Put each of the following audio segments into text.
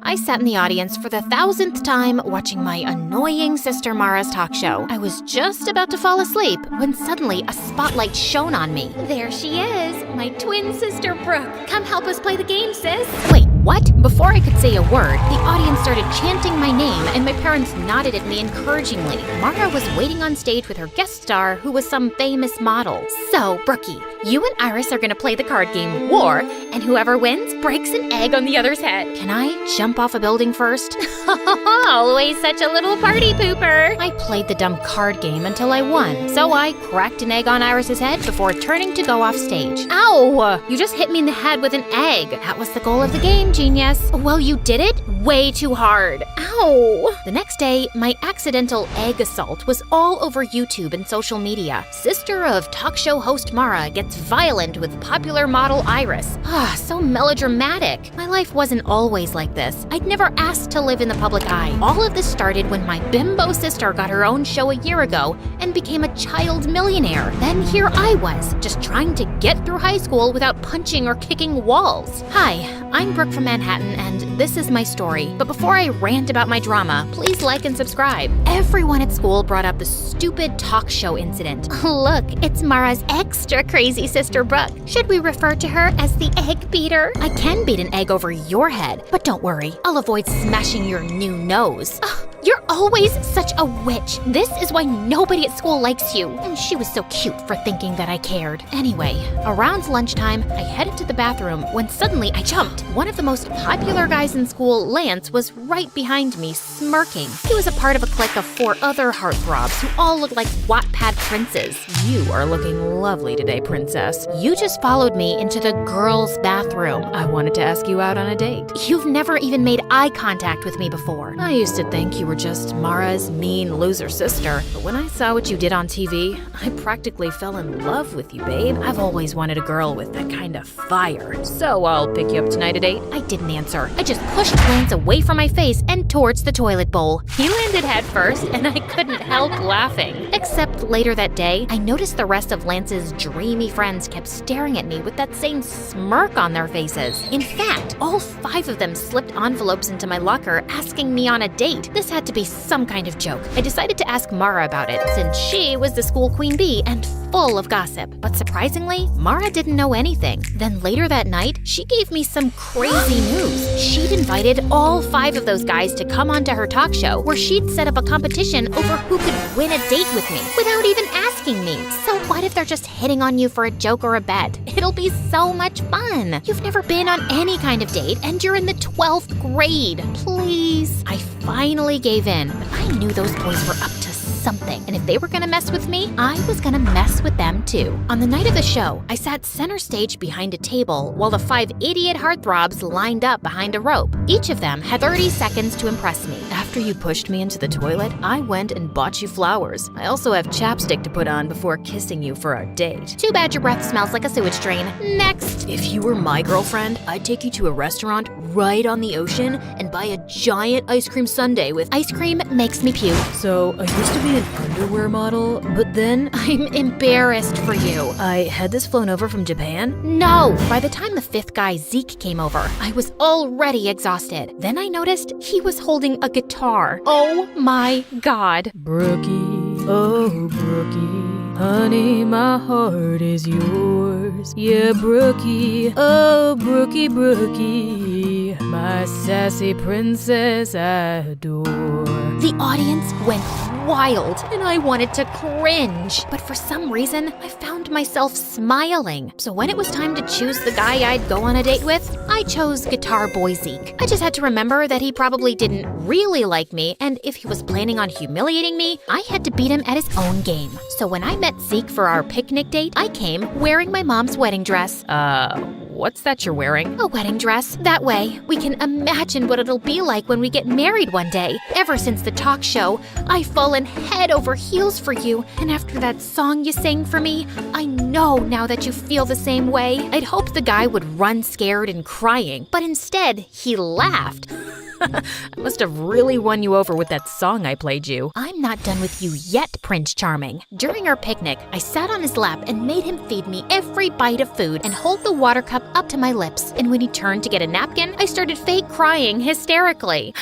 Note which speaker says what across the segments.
Speaker 1: I sat in the audience for the 1000th time watching my annoying sister Mara's talk show. I was just about to fall asleep when suddenly a spotlight shone on me. There she is, my twin sister Brooke. Come help us play the game, sis. Wait, what? Before I could say a word, the audience started chanting my name and my parents nodded at me encouragingly. Mara was waiting on stage with her guest star, who was some famous model. So, Brookie, you and Iris are gonna play the card game War, and whoever wins breaks an egg on the other's head. Can I jump off a building first? Always such a little party pooper. I played the dumb card game until I won, so I cracked an egg on Iris's head before turning to go off stage. Ow! You just hit me in the head with an egg. That was the goal of the game, genius. Well, you did it way too hard. Ow! The next day, my accidental egg assault was all over YouTube and social media. Sister of talk show host Mara gets violent with popular model Iris. So melodramatic. My life wasn't always like this. I'd never asked to live in the public eye. All of this started when my bimbo sister got her own show a year ago and became a child millionaire. Then here I was, just trying to get through high school without punching or kicking walls. Hi, I'm Brooke from Manhattan, and this is my story. But before I rant about my drama, please like and subscribe. Everyone at school brought up the stupid talk show incident. Look, it's Mara's extra crazy sister Brooke. Should we refer to her as the egg beater? I can beat an egg over your head, but don't worry, I'll avoid smashing your new nose. You're always such a witch. This is why nobody at school likes you. She was so cute for thinking that I cared. Anyway, around lunchtime, I headed to the bathroom when suddenly I jumped. One of the most popular guys in school, Lance, was right behind me, smirking. He was a part of a clique of 4 other heartthrobs who all looked like Wattpad princes. You are looking lovely today, princess. You just followed me into the girls' bathroom. I wanted to ask you out on a date. You've never even made eye contact with me before. I used to think you were just Mara's mean loser sister, but when I saw what you did on TV, I practically fell in love with you, babe. I've always wanted a girl with that kind of fire. So I'll pick you up tonight at 8. I didn't answer. I just pushed Lance away from my face and towards the toilet bowl. He landed head first, and I couldn't help laughing. Except later that day, I noticed the rest of Lance's dreamy friends kept staring at me with that same smirk on their faces. In fact, all 5 of them slipped envelopes into my locker asking me on a date. This had to be some kind of joke. I decided to ask Mara about it, since she was the school queen bee and full of gossip. But surprisingly, Mara didn't know anything. Then later that night, she gave me some crazy news. She'd invited all 5 of those guys to come onto her talk show, where she'd set up a competition over who could win a date with me without even asking me. So what if they're just hitting on you for a joke or a bet? It'll be so much fun. You've never been on any kind of date, and you're in the 12th grade. Please. I finally gave in, but I knew those boys were up to something, and if they were gonna mess with me, I was gonna mess with them too. On the night of the show, I sat center stage behind a table while the 5 idiot heartthrobs lined up behind a rope. Each of them had 30 seconds to impress me. After you pushed me into the toilet, I went and bought you flowers. I also have chapstick to put on before kissing you for our date. Too bad your breath smells like a sewage drain. Next! If you were my girlfriend, I'd take you to a restaurant right on the ocean and buy a giant ice cream sundae with ice cream makes me puke.
Speaker 2: So, I used to be an underwear model, but then
Speaker 1: I'm embarrassed for you.
Speaker 2: I had this flown over from Japan.
Speaker 1: No! By the time the 5th guy, Zeke, came over, I was already exhausted. Then I noticed he was holding a guitar. Oh my god.
Speaker 2: Brookie, oh Brookie, honey, my heart is yours. Yeah, Brookie, oh Brookie, Brookie, my sassy princess I adore.
Speaker 1: The audience went wild, and I wanted to cringe. But for some reason, I found myself smiling. So when it was time to choose the guy I'd go on a date with, I chose Guitar Boy Zeke. I just had to remember that he probably didn't really like me, and if he was planning on humiliating me, I had to beat him at his own game. So when I met Zeke for our picnic date, I came wearing my mom's wedding dress.
Speaker 2: What's that you're wearing?
Speaker 1: A wedding dress. That way, we can imagine what it'll be like when we get married one day. Ever since the talk show, I've fallen head over heels for you, and after that song you sang for me, I know now that you feel the same way. I'd hoped the guy would run scared and crying, but instead, he laughed.
Speaker 2: I must have really won you over with that song I played you.
Speaker 1: I'm not done with you yet, Prince Charming. During our picnic, I sat on his lap and made him feed me every bite of food and hold the water cup up to my lips. And when he turned to get a napkin, I started fake crying hysterically.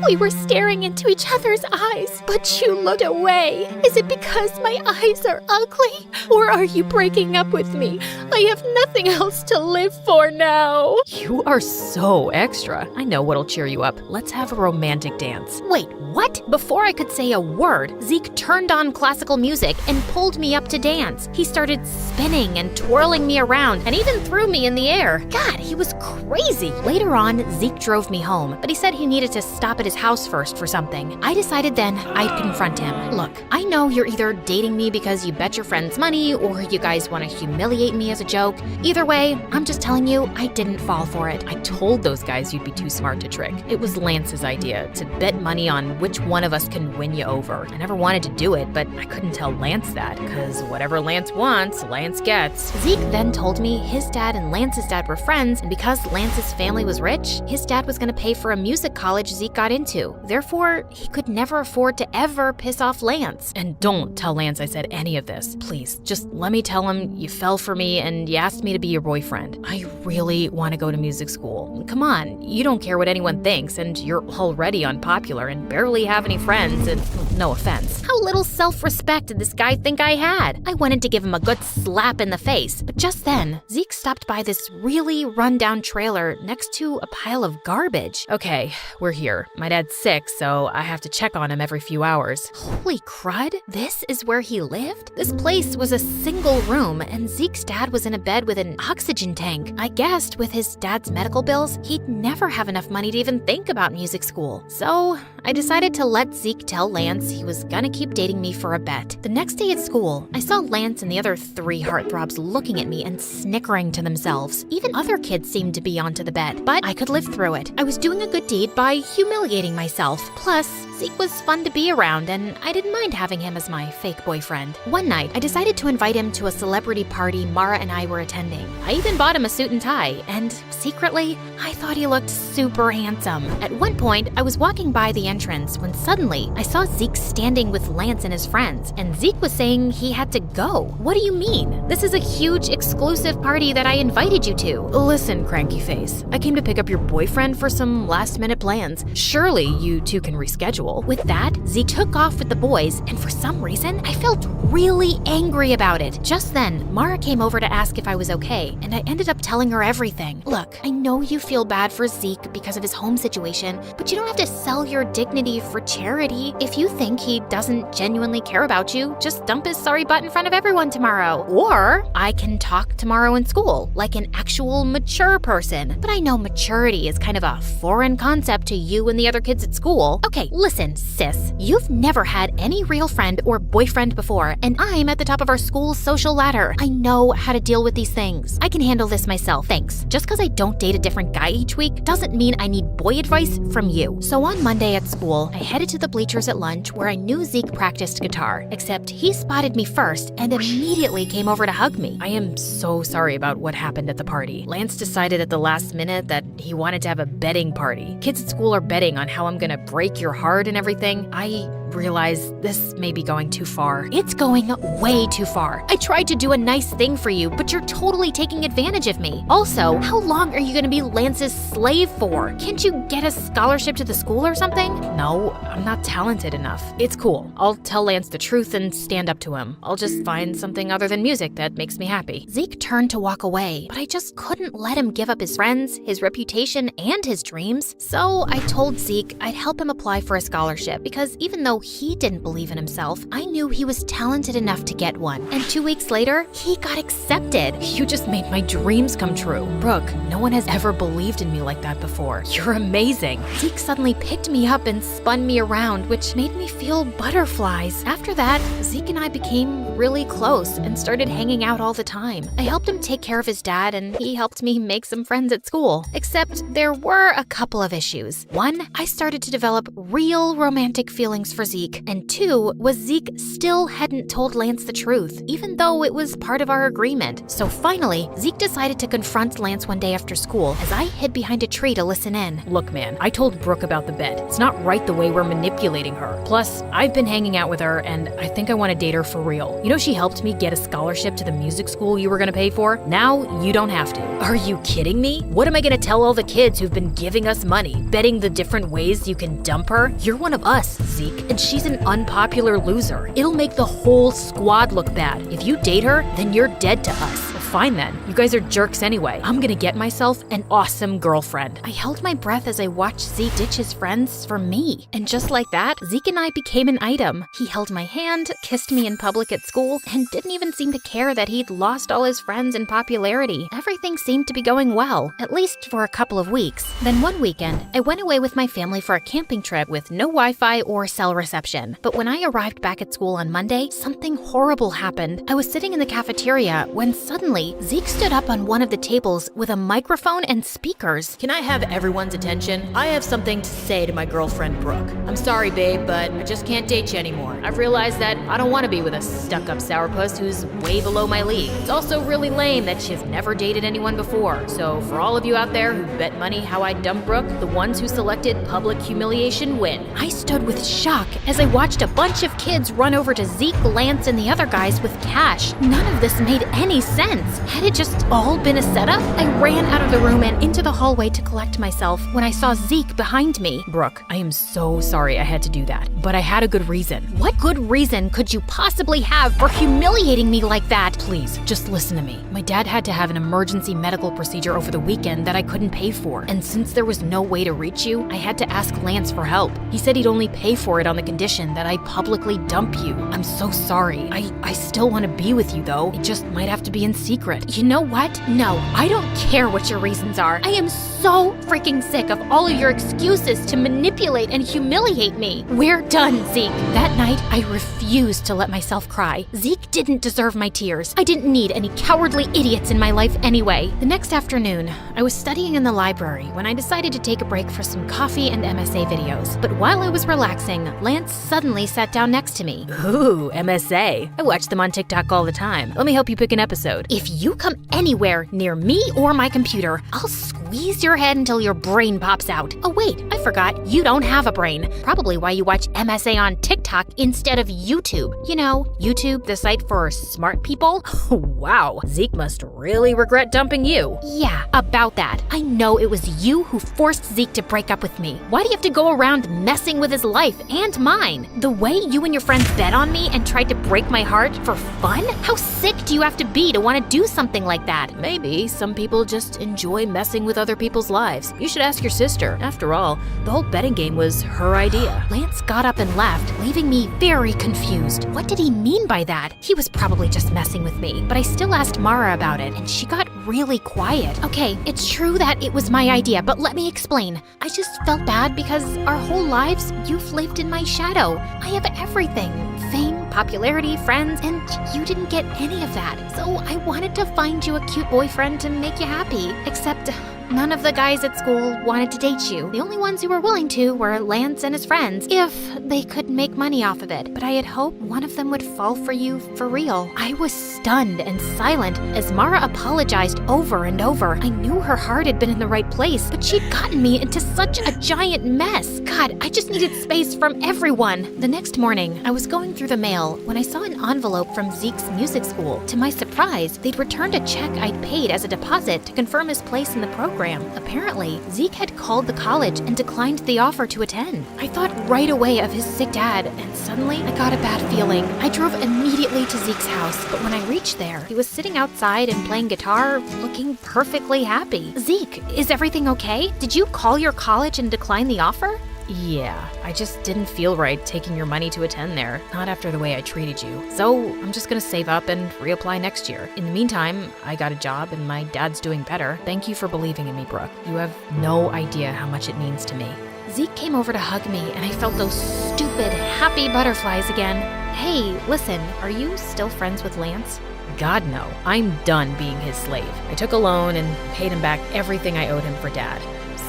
Speaker 1: We were staring into each other's eyes, but you looked away. Is it because my eyes are ugly? Or are you breaking up with me? I have nothing else to live for now.
Speaker 2: You are so extra. I know what'll cheer you up. Let's have a romantic dance.
Speaker 1: Wait, what? Before I could say a word, Zeke turned on classical music and pulled me up to dance. He started spinning and twirling me around and even threw me in the air. God, he was crazy. Later on, Zeke drove me home, but he said he needed to stop at his house first for something. I decided then I'd confront him. Look, I know you're either dating me because you bet your friends money or you guys want to humiliate me as a joke. Either way, I'm just telling you, I didn't fall for it.
Speaker 2: I told those guys you'd be too smart to trick. It was Lance's idea to bet money on which one of us can win you over. I never wanted to do it, but I couldn't tell Lance that, because whatever Lance wants, Lance gets.
Speaker 1: Zeke then told me his dad and Lance's dad were friends, and because Lance's family was rich, his dad was going to pay for a music college Zeke got into. Therefore, he could never afford to ever piss off Lance.
Speaker 2: And don't tell Lance I said any of this. Please, just let me tell him you fell for me and you asked me to be your boyfriend. I really want to go to music school. Come on, you don't care what anyone thinks, and you're already unpopular and barely have any friends, and no offense.
Speaker 1: How little self-respect did this guy think I had? I wanted to give him a good slap in the face, but just then, Zeke stopped by this really run-down trailer next to a pile of garbage.
Speaker 2: Okay, we're here. My dad's sick, so I have to check on him every few hours.
Speaker 1: Holy crud, this is where he lived? This place was a single room, and Zeke's dad was in a bed with an oxygen tank. I guessed with his dad's medical bills, he'd never have enough money to even think about music school. So I decided to let Zeke tell Lance he was gonna keep dating me for a bet. The next day at school, I saw Lance and the other 3 heartthrobs looking at me and snickering to themselves. Even other kids seemed to be onto the bet, but I could live through it. I was doing a good deed by humiliating myself. Plus, Zeke was fun to be around, and I didn't mind having him as my fake boyfriend. One night, I decided to invite him to a celebrity party Mara and I were attending. I even bought him a suit and tie, and secretly, I thought he looked super handsome. At one point, I was walking by the entrance when suddenly I saw Zeke standing with Lance and his friends, and Zeke was saying he had to go. What do you mean? This is a huge exclusive party that I invited you to.
Speaker 2: Listen, cranky face, I came to pick up your boyfriend for some last-minute plans. Surely you two can reschedule.
Speaker 1: With that, Zeke took off with the boys, and for some reason, I felt really angry about it. Just then, Mara came over to ask if I was okay, and I ended up telling her everything. Look, I know you feel bad for Zeke because of his home situation, but you don't have to sell your dignity for charity. If you think he doesn't genuinely care about you, just dump his sorry butt in front of everyone tomorrow. Or I can talk tomorrow in school, like an actual mature person. But I know maturity is kind of a foreign concept to you and the other kids at school. Okay, listen, sis. You've never had any real friend or boyfriend before, and I'm at the top of our school's social ladder. I know how to deal with these things. I can handle this myself, thanks. Just because I don't date a different guy each week doesn't mean I need boy advice from you. So on Monday at school, I headed to the bleachers at lunch where I knew Zeke practiced guitar, except he spotted me first and immediately came over to hug me.
Speaker 2: I am so sorry about what happened at the party. Lance decided at the last minute that he wanted to have a betting party. Kids at school are betting on how I'm gonna break your heart and everything. I realize this may be going too far.
Speaker 1: It's going way too far. I tried to do a nice thing for you, but you're totally taking advantage of me. Also, how long are you gonna be Lance's slave for? Can't you get a scholarship to the school or something?
Speaker 2: No, I'm not talented enough. It's cool. I'll tell Lance the truth and stand up to him. I'll just find something other than music that makes me happy.
Speaker 1: Zeke turned to walk away, but I just couldn't let him give up his friends, his reputation, and his dreams. So I told Zeke I'd help him apply for a scholarship because even though he didn't believe in himself, I knew he was talented enough to get one. And 2 weeks later, he got accepted.
Speaker 2: You just made my dreams come true. Brooke, no one has ever believed in me like that before. You're amazing.
Speaker 1: Zeke suddenly picked me up and spun me around, which made me feel butterflies. After that, Zeke and I became really close and started hanging out all the time. I helped him take care of his dad, and he helped me make some friends at school. Except there were a couple of issues. One, I started to develop real romantic feelings for Zeke, and 2 was Zeke still hadn't told Lance the truth, even though it was part of our agreement. So finally, Zeke decided to confront Lance one day after school as I hid behind a tree to listen in.
Speaker 2: Look, man, I told Brooke about the bet. It's not right the way we're manipulating her. Plus, I've been hanging out with her, and I think I want to date her for real. You know, she helped me get a scholarship to the music school you were going to pay for. Now, you don't have to. Are you kidding me? What am I going to tell all the kids who've been giving us money, betting the different ways you can dump her? You're one of us, Zeke, and she's an unpopular loser. It'll make the whole squad look bad. If you date her, then you're dead to us. Fine then. You guys are jerks anyway. I'm gonna get myself an awesome girlfriend.
Speaker 1: I held my breath as I watched Zeke ditch his friends for me. And just like that, Zeke and I became an item. He held my hand, kissed me in public at school, and didn't even seem to care that he'd lost all his friends in popularity. Everything seemed to be going well, at least for a couple of weeks. Then one weekend, I went away with my family for a camping trip with no Wi-Fi or cell reception. But when I arrived back at school on Monday, something horrible happened. I was sitting in the cafeteria when suddenly Zeke stood up on one of the tables with a microphone and speakers.
Speaker 2: Can I have everyone's attention? I have something to say to my girlfriend, Brooke. I'm sorry, babe, but I just can't date you anymore. I've realized that I don't want to be with a stuck-up sourpuss who's way below my league. It's also really lame that you've never dated anyone before. So for all of you out there who bet money how I dump Brooke, the ones who selected public humiliation win.
Speaker 1: I stood with shock as I watched a bunch of kids run over to Zeke, Lance, and the other guys with cash. None of this made any sense. Had it just all been a setup? I ran out of the room and into the hallway to collect myself when I saw Zeke behind me.
Speaker 2: Brooke, I am so sorry I had to do that, but I had a good reason.
Speaker 1: What good reason could you possibly have for humiliating me like that?
Speaker 2: Please, just listen to me. My dad had to have an emergency medical procedure over the weekend that I couldn't pay for, and since there was no way to reach you, I had to ask Lance for help. He said he'd only pay for it on the condition that I publicly dump you. I'm so sorry. I still want to be with you, though. It just might have to be in secret.
Speaker 1: You know what? No, I don't care what your reasons are. I am so freaking sick of all of your excuses to manipulate and humiliate me. We're done, Zeke. That night, I refused to let myself cry. Zeke didn't deserve my tears. I didn't need any cowardly idiots in my life anyway. The next afternoon, I was studying in the library when I decided to take a break for some coffee and MSA videos. But while I was relaxing, Lance suddenly sat down next to me.
Speaker 2: Ooh, MSA. I watch them on TikTok all the time. Let me help you pick an episode.
Speaker 1: If you come anywhere near me or my computer, I'll squeeze your head until your brain pops out. Oh wait, I forgot, you don't have a brain. Probably why you watch MSA on TikTok instead of YouTube. You know, YouTube, the site for smart people.
Speaker 2: Wow, Zeke must really regret dumping you.
Speaker 1: Yeah, about that. I know it was you who forced Zeke to break up with me. Why do you have to go around messing with his life and mine? The way you and your friends bet on me and tried to break my heart for fun? How sick do you have to be to want to do something like that?
Speaker 2: Maybe some people just enjoy messing with other people's lives. You should ask your sister. After all, the whole betting game was her idea.
Speaker 1: Lance got up and left, leaving me very confused. What did he mean by that? He was probably just messing with me, but I still asked Mara about it, and she got really quiet. Okay, it's true that it was my idea, but let me explain. I just felt bad because our whole lives, you've lived in my shadow. I have everything. Fame, popularity, friends, and you didn't get any of that. So I wanted to find you a cute boyfriend to make you happy. Except none of the guys at school wanted to date you. The only ones who were willing to were Lance and his friends, if they could make money off of it. But I had hoped one of them would fall for you for real. I was stunned and silent as Mara apologized over and over. I knew her heart had been in the right place, but she'd gotten me into such a giant mess. God, I just needed space from everyone. The next morning, I was going through the mail when I saw an envelope from Zeke's music school. To my surprise, they'd returned a check I'd paid as a deposit to confirm his place in the program. Apparently, Zeke had called the college and declined the offer to attend. I thought right away of his sick dad, and suddenly I got a bad feeling. I drove immediately to Zeke's house, but when I reached there, he was sitting outside and playing guitar, looking perfectly happy. Zeke, is everything okay? Did you call your college and decline the offer?
Speaker 2: Yeah, I just didn't feel right taking your money to attend there, not after the way I treated you. So I'm just gonna save up and reapply next year. In the meantime, I got a job and my dad's doing better. Thank you for believing in me, Brooke. You have no idea how much it means to me.
Speaker 1: Zeke came over to hug me, and I felt those stupid, happy butterflies again. Hey, listen, are you still friends with Lance?
Speaker 2: God, no. I'm done being his slave. I took a loan and paid him back everything I owed him for Dad.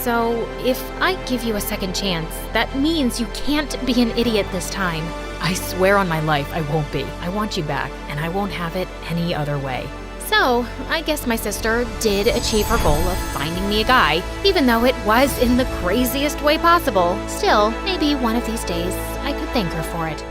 Speaker 1: So, if I give you a second chance, that means you can't be an idiot this time.
Speaker 2: I swear on my life I won't be. I want you back, and I won't have it any other way.
Speaker 1: So, I guess my sister did achieve her goal of finding me a guy, even though it was in the craziest way possible. Still, maybe one of these days I could thank her for it.